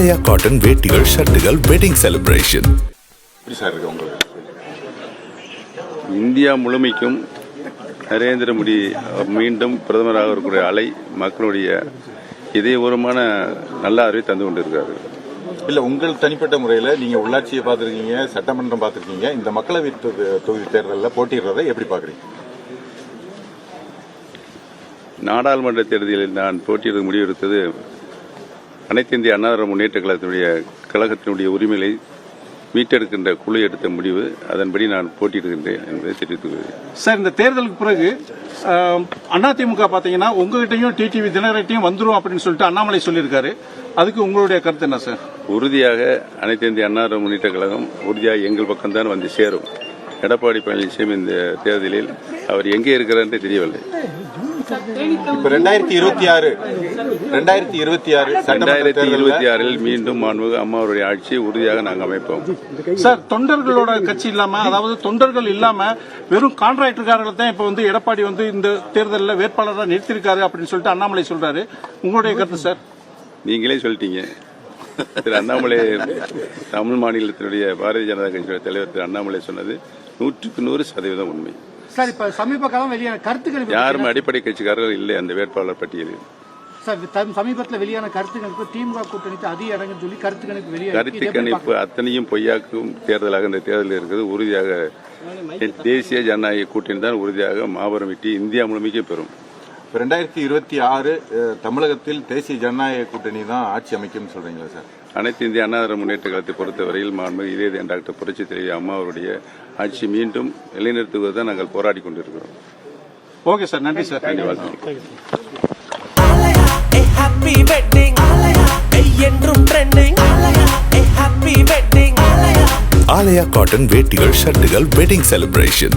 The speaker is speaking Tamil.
ஆலயா காட்டன் வேட்டிகள் ஷர்ட்டுகள் வெட்டிங் செலிப்ரேஷன். இந்தியா முழுமைக்கும் நரேந்திர மோடி மீண்டும் பிரதமராக இருக்கக்கூடிய அலை மக்களுடைய இதயபூர்வமான நல்ல அறிவை தந்து கொண்டிருக்காரு. இல்லை, உங்கள் தனிப்பட்ட முறையில் நீங்கள் உள்ளாட்சியை பார்த்துருக்கீங்க, சட்டமன்றம் பார்த்துருக்கீங்க, இந்த மக்களவை தொகுதி தேர்தலில் போட்டியிடுறதை எப்படி பார்க்குறீங்க? நாடாளுமன்ற தேர்தலில் நான் போட்டியிட முடிவெடுத்தது அனைத்து இந்திய அண்ணா திராவிட முன்னேற்ற கழகத்தினுடைய உரிமைகளை மீட்டெடுக்கின்ற குழு எடுத்த முடிவு. அதன்படி நான் போட்டியிடுகின்றேன் என்பதை தெரிவித்துள்ளேன். சார், இந்த தேர்தலுக்கு பிறகு அதிமுக பார்த்தீங்கன்னா உங்ககிட்டையும் டிடிவி தினகரன்கிட்டையும் வந்துரும் அப்படின்னு சொல்லிட்டு அண்ணாமலை சொல்லியிருக்காரு. அதுக்கு உங்களுடைய கருத்து என்ன சார்? உறுதியாக அனைத்து இந்திய அண்ணா திராவிட முன்னேற்ற கழகம் உறுதியாக எங்கள் பக்கம்தான் வந்து சேரும். எடப்பாடி பழனிசாமி இந்த தேர்தலில் அவர் எங்கே இருக்கிறார் என்று தெரியவில்லை. இப்ப 2026 மீண்டும் அம்மாவுடைய ஆட்சியை உறுதியாக நாங்கள் அமைப்போம். சார், தொண்டர்களோட கட்சி இல்லாம, அதாவது தொண்டர்கள் இல்லாம வெறும் கான்ட்ராக்டர்காரர்கள் தான் இப்ப வந்து எடப்பாடி வந்து இந்த தேர்தலில் வேட்பாளராக நிறுத்திருக்காரு அப்படின்னு சொல்லிட்டு அண்ணாமலை சொல்றாரு. உங்களுடைய கருத்து சார்? நீங்களே சொல்லிட்டீங்க. திரு அண்ணாமலை தமிழ் மாநிலத்தினுடைய பாரதிய ஜனதா கட்சியுடைய தலைவர் திரு அண்ணாமலை சொன்னது 100% உண்மை. சார், இப்ப சமீப காலம் வெளியான கருத்துக்கள் யாரும் அடிப்படை கட்சிக்காரர்கள் இல்லை அந்த வேட்பாளர் பட்டியலில். சார், சமீபத்தில் வெளியான கருத்துக்களுக்கு திமுக கூட்டணிக்கு அதிக இடங்கள் சொல்லி கருத்து கணிப்பு அத்தனையும் பொய்யாக்கும் தேர்தலாக இந்த தேர்தலில் இருக்கிறது. உறுதியாக தேசிய ஜனநாயக கூட்டணி தான் உறுதியாக மாபெரும் வெற்றி இந்தியா முழுமைக்கே பெறும். 2026 தமிழகத்தில் தேசிய ஜனநாயக கூட்டணி தான் ஆட்சி அமைக்கும் சொல்றீங்களா சார்? அனைத்து இந்திய அண்ணா திராவிட முன்னேற்ற கழகத்தை பொறுத்தவரையில் மாண்புமிகு இதய டாக்டர் புரட்சி தலைவி அம்மா அவருடைய ஆட்சி மீண்டும் நிலைநிறுத்துவதை நாங்கள் போராடி கொண்டிருக்கிறோம். ஓகே சார், நன்றி சார். நன்றி, வாழ்த்துக்கள். ஆலயா காட்டன் வேட்டிகள் ஷர்ட்டுகள் வெட்டிங் செலிப்ரேஷன்.